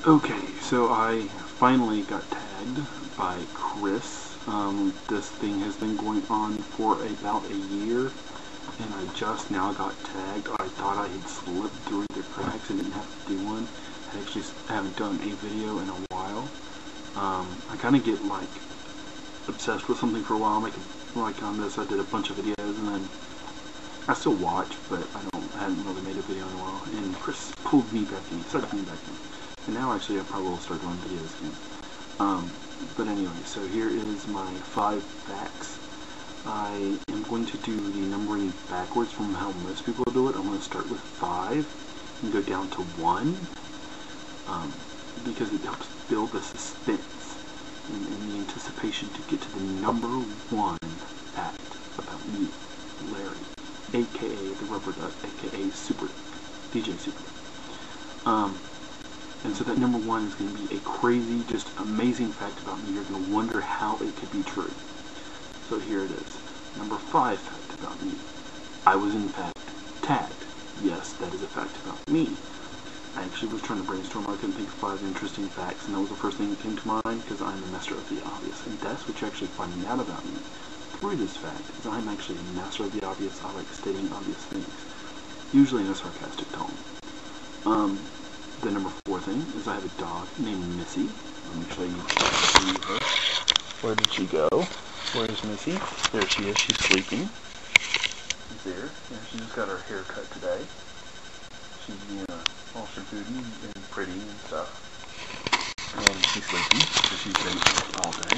Okay, so I finally got tagged by Chris. This thing has been going on for about a year, and I just now got tagged. I thought I had slipped through the cracks and didn't have to do one. I actually haven't done a video in a while. I kind of get like obsessed with something for a while. Like on this, I did a bunch of videos, and then I still watch, but I hadn't really made a video in a while. And Chris pulled me back in, sucked me back in. And now actually I probably will start doing videos again. But anyway, so here is my 5 facts. I am going to do the numbering backwards from how most people do it. I'm going to start with 5 and go down to 1, because it helps build the suspense and the anticipation to get to the number 1 fact about me, Larry, aka the Rubber Duck, aka DJ Super Duck. And so that number 1 is going to be a crazy, just amazing fact about me. You're going to wonder how it could be true. So here it is. Number 5 fact about me. I was in fact tagged. Yes, that is a fact about me. I actually was trying to brainstorm. I couldn't think of 5 interesting facts, and that was the first thing that came to mind, because I'm a master of the obvious. And that's what you're actually finding out about me through this fact, is I'm actually a master of the obvious. I like stating obvious things, usually in a sarcastic tone. The number 4 thing is I have a dog named Missy. Let me show you her. Where did she go? Where is Missy? There she is. She's sleeping. She's there. Yeah, she just got her hair cut today. She's all booty and pretty and stuff. And she's sleeping, so she's been up all day.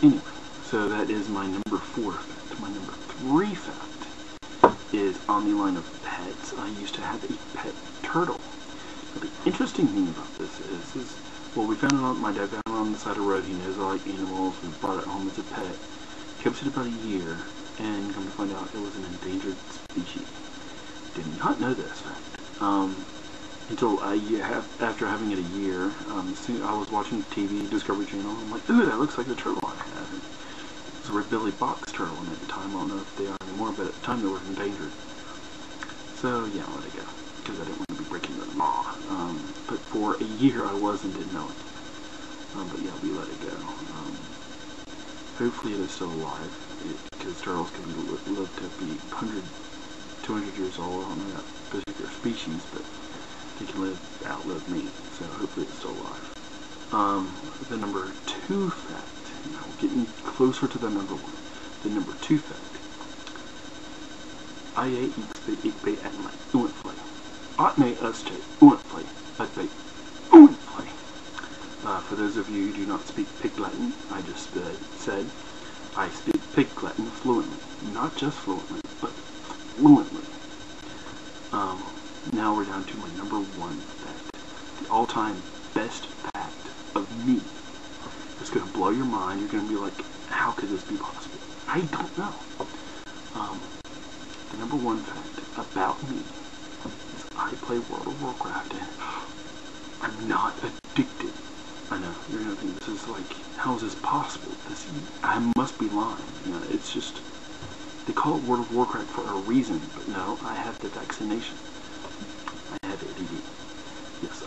Anyway, so that is my number 4 fact. My number 3 fact is on the line of pets. I used to have a pet turtle. But the interesting thing about this is well, we found it on, my dad found it on the side of the road. He knows I like animals. We brought it home as a pet. Kept it about a year, and come to find out it was an endangered species. Did not know this fact. Until after having it a year, I was watching TV, Discovery Channel. I'm like, ooh, that looks like the turtle I had. It was a red belly box turtle, and at the time, I don't know if they are anymore, but at the time they were endangered. So yeah, I let it go, because I didn't want to be breaking the law. But for a year I was and didn't know it. But yeah, we let it go. Hopefully it is still alive, because turtles can live to be 100, 200 years old. I don't know that particular species, but they can outlive me, so hopefully it's still alive. The number 2 fact, now we're getting closer to the number 1. The number 2 fact. Ik ben at my oenflay. At me us to oenflay. At be oenflay. For those of you who do not speak Pig Latin, I just said I speak Pig Latin fluently. Not just fluently, but fluently. Now we're down to my number 1 fact. The all-time best fact of me. It's going to blow your mind. You're going to be like, how could this be possible? I don't know. The number 1 fact about me is I play World of Warcraft, and I'm not addicted. I know, you're going to think this is like, how is this possible? I must be lying. It's just, they call it World of Warcraft for a reason, but no, I have the vaccination. I have ADD. Yes,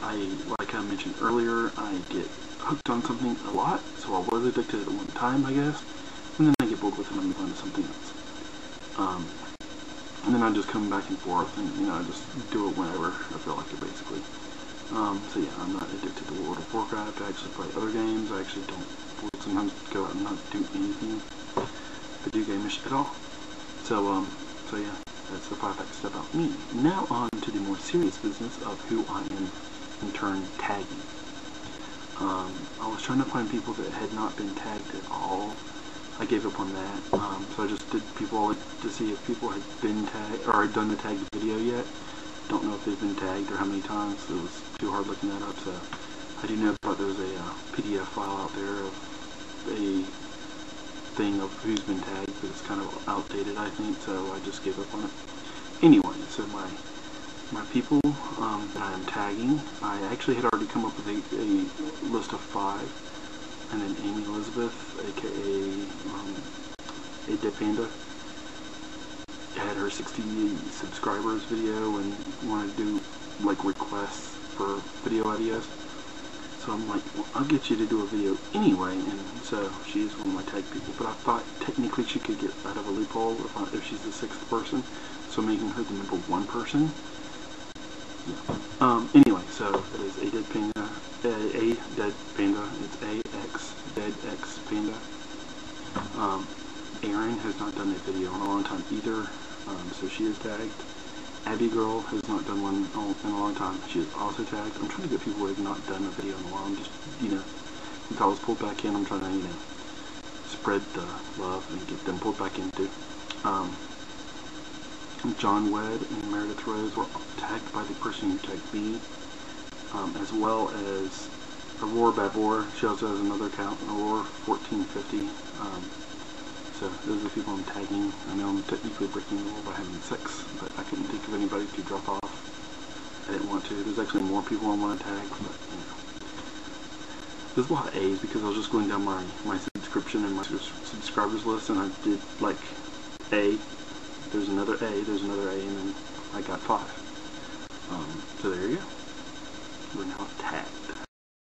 like I mentioned earlier, I get hooked on something a lot, so I was addicted at one time, I guess, and then I get bored with it and move on to something else. And then I just come back and forth, and I just do it whenever I feel like it, basically. So yeah, I'm not addicted to World of Warcraft. I actually play other games. I actually don't sometimes go out and not do anything video game-ish at all. So yeah, that's the 5 facts about me. Now on to the more serious business of who I am in turn tagging. I was trying to find people that had not been tagged at all. I gave up on that, so I just did people to see if people had been tagged, or had done the tagged video yet. Don't know if they've been tagged or how many times. It was too hard looking that up, so I do know that there's a PDF file out there of a thing of who's been tagged, but it's kind of outdated, I think, so I just gave up on it. Anyway, so my people that I am tagging, I actually had already come up with a list of 5. And then Amy Elizabeth, aka AXdeadXpanda, had her 60 subscribers video and wanted to do like requests for video ideas. So I'm like, well, I'll get you to do a video anyway, and so she's one of my tag people. But I thought technically she could get out of a loophole if she's the 6th person, so making her the number 1 person. Yeah. Anyway, so it is aXdeadXpanda. aXdeadXpanda. It's aXdeadXpanda. Aeirynn has not done a video in a long time either, so she is tagged. Abbegirl has not done one in a long time. She is also tagged. I'm trying to get people who have not done a video in a while. I'm just, since I was pulled back in, I'm trying to, spread the love and get them pulled back in too. JonWedd and MeredithRose were tagged by the person who tagged me, as well as AuroreBabore. She also has another account, Aurore1450. So those are the people I'm tagging. I know I'm technically breaking the rule by having 6, but I couldn't think of anybody to drop off. I didn't want to. There's actually more people I want to tag, but there's a lot of A's because I was just going down my subscription and my subscribers list, and I did like A, there's another A, and then I got 5. So there you go. We're now tagged.